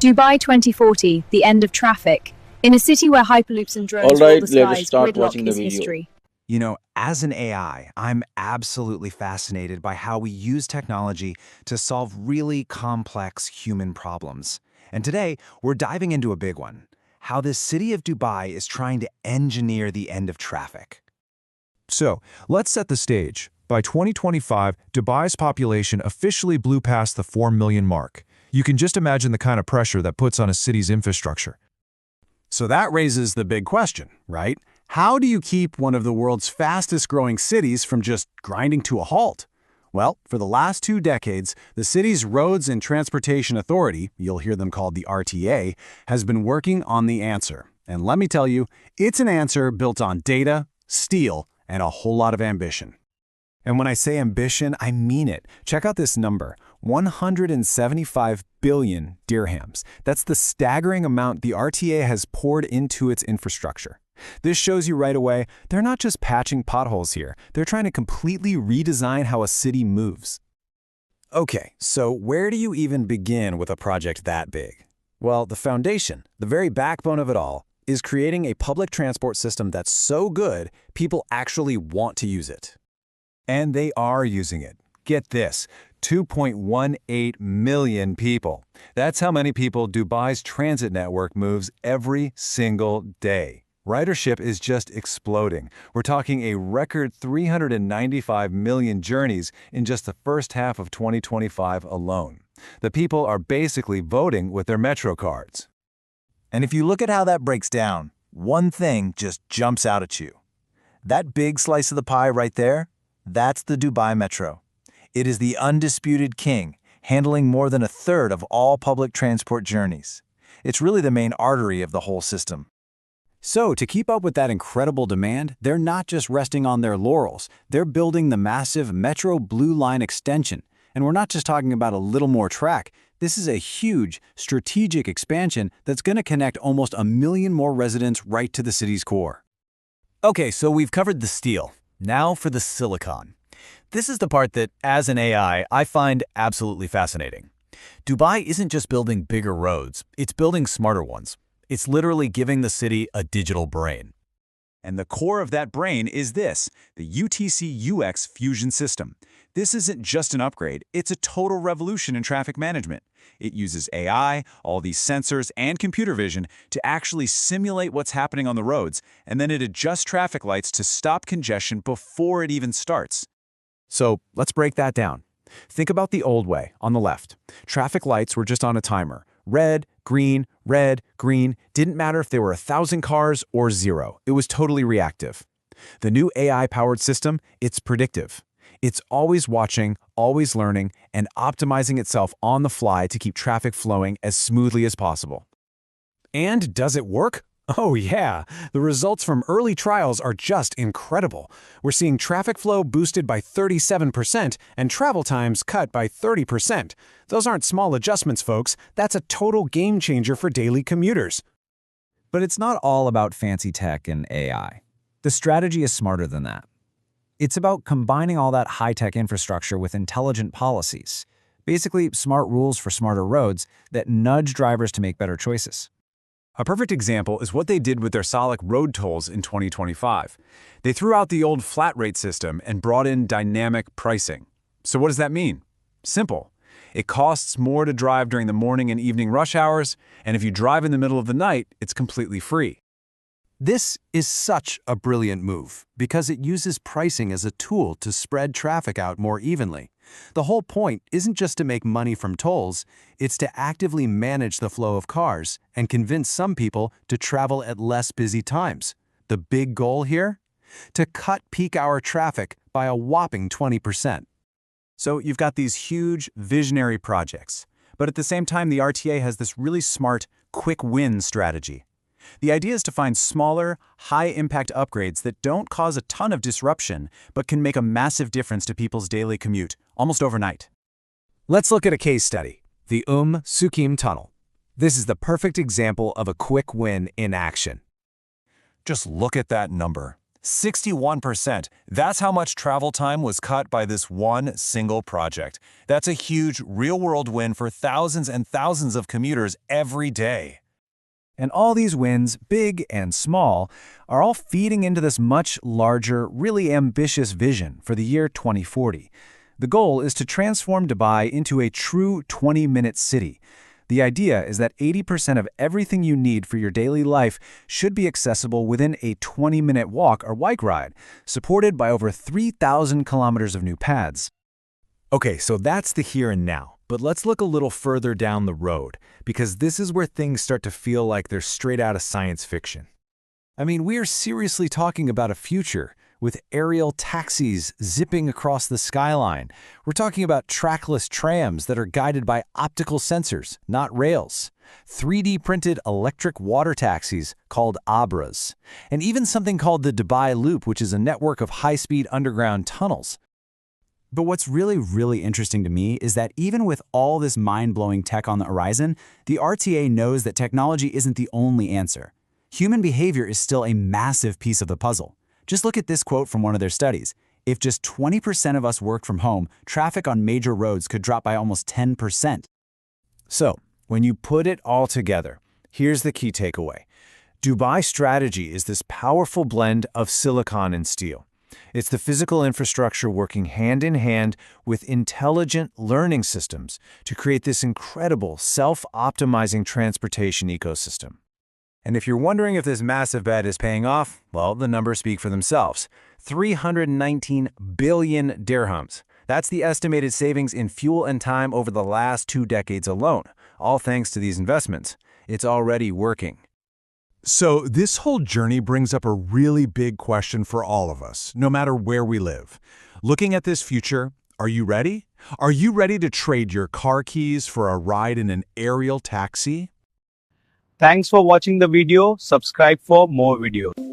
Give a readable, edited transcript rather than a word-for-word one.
Dubai 2040, the end of traffic. In a city where hyperloops and drones rule Alright, the let us skies, start gridlock watching the is video. history. You know, as an AI, I'm absolutely fascinated by how we use technology to solve really complex human problems. And today, we're diving into a big one: how this city of Dubai is trying to engineer the end of traffic. So, let's set the stage. By 2025, Dubai's population officially blew past the 4 million mark. You can just imagine the kind of pressure that puts on a city's infrastructure. So that raises the big question, right? How do you keep one of the world's fastest-growing cities from just grinding to a halt? Well, for the last 2 decades, the city's Roads and Transportation Authority, you'll hear them called the RTA, has been working on the answer. And let me tell you, it's an answer built on data, steel, and a whole lot of ambition. And when I say ambition, I mean it. Check out this number: 175 billion dirhams. That's the staggering amount the RTA has poured into its infrastructure. This shows you right away, they're not just patching potholes here. They're trying to completely redesign how a city moves. Okay, so where do you even begin with a project that big? Well, the foundation, the very backbone of it all, is creating a public transport system that's so good, people actually want to use it. And they are using it. Get this: 2.18 million people. That's how many people Dubai's transit network moves every single day. Ridership is just exploding. We're talking a record 395 million journeys in just the first half of 2025 alone. The people are basically voting with their Metro cards. And if you look at how that breaks down, one thing just jumps out at you. That big slice of the pie right there, that's the Dubai Metro. It is the undisputed king, handling more than a third of all public transport journeys. It's really the main artery of the whole system. So, to keep up with that incredible demand, they're not just resting on their laurels. They're building the massive Metro Blue Line extension. And we're not just talking about a little more track. This is a huge, strategic expansion that's going to connect almost 1 million more residents right to the city's core. Okay, so we've covered the steel. Now for the silicon. This is the part that, as an AI, I find absolutely fascinating. Dubai isn't just building bigger roads, it's building smarter ones. It's literally giving the city a digital brain. And the core of that brain is this: the UTC-UX fusion system. This isn't just an upgrade, it's a total revolution in traffic management. It uses AI, all these sensors, and computer vision to actually simulate what's happening on the roads, and then it adjusts traffic lights to stop congestion before it even starts. So let's break that down. Think about the old way, on the left. Traffic lights were just on a timer. Red, green, didn't matter if there were 1,000 cars or 0. It was totally reactive. The new AI-powered system, it's predictive. It's always watching, always learning, and optimizing itself on the fly to keep traffic flowing as smoothly as possible. And does it work? Oh yeah, the results from early trials are just incredible. We're seeing traffic flow boosted by 37% and travel times cut by 30%. Those aren't small adjustments, folks. That's a total game changer for daily commuters. But it's not all about fancy tech and AI. The strategy is smarter than that. It's about combining all that high-tech infrastructure with intelligent policies. Basically, smart rules for smarter roads that nudge drivers to make better choices. A perfect example is what they did with their Solid road tolls in 2025. They threw out the old flat rate system and brought in dynamic pricing. So what does that mean? Simple. It costs more to drive during the morning and evening rush hours, and if you drive in the middle of the night, it's completely free. This is such a brilliant move because it uses pricing as a tool to spread traffic out more evenly. The whole point isn't just to make money from tolls, it's to actively manage the flow of cars and convince some people to travel at less busy times. The big goal here? To cut peak hour traffic by a whopping 20%. So you've got these huge, visionary projects, but at the same time the RTA has this really smart, quick win strategy. The idea is to find smaller, high-impact upgrades that don't cause a ton of disruption, but can make a massive difference to people's daily commute, almost overnight. Let's look at a case study: the Sukim Tunnel. This is the perfect example of a quick win in action. Just look at that number: 61%. That's how much travel time was cut by this one single project. That's a huge, real-world win for thousands and thousands of commuters every day. And all these wins, big and small, are all feeding into this much larger, really ambitious vision for the year 2040. The goal is to transform Dubai into a true 20-minute city. The idea is that 80% of everything you need for your daily life should be accessible within a 20-minute walk or bike ride, supported by over 3,000 kilometers of new paths. Okay, so that's the here and now. But let's look a little further down the road, because this is where things start to feel like they're straight out of science fiction. I mean, we are seriously talking about a future with aerial taxis zipping across the skyline. We're talking about trackless trams that are guided by optical sensors, not rails. 3D printed electric water taxis called Abras. And even something called the Dubai Loop, which is a network of high-speed underground tunnels. But what's really interesting to me is that even with all this mind-blowing tech on the horizon, the RTA knows that technology isn't the only answer. Human behavior is still a massive piece of the puzzle. Just look at this quote from one of their studies. If just 20% of us worked from home, traffic on major roads could drop by almost 10%. So, when you put it all together, here's the key takeaway. Dubai's strategy is this powerful blend of silicon and steel. It's the physical infrastructure working hand in hand with intelligent learning systems to create this incredible self-optimizing transportation ecosystem. And if you're wondering if this massive bet is paying off, well, the numbers speak for themselves. 319 billion dirhams. That's the estimated savings in fuel and time over the last 2 decades alone, all thanks to these investments. It's already working. So this whole journey brings up a really big question for all of us, no matter where we live. Looking at this future, are you ready? Are you ready to trade your car keys for a ride in an aerial taxi? Thanks for watching the video. Subscribe for more videos.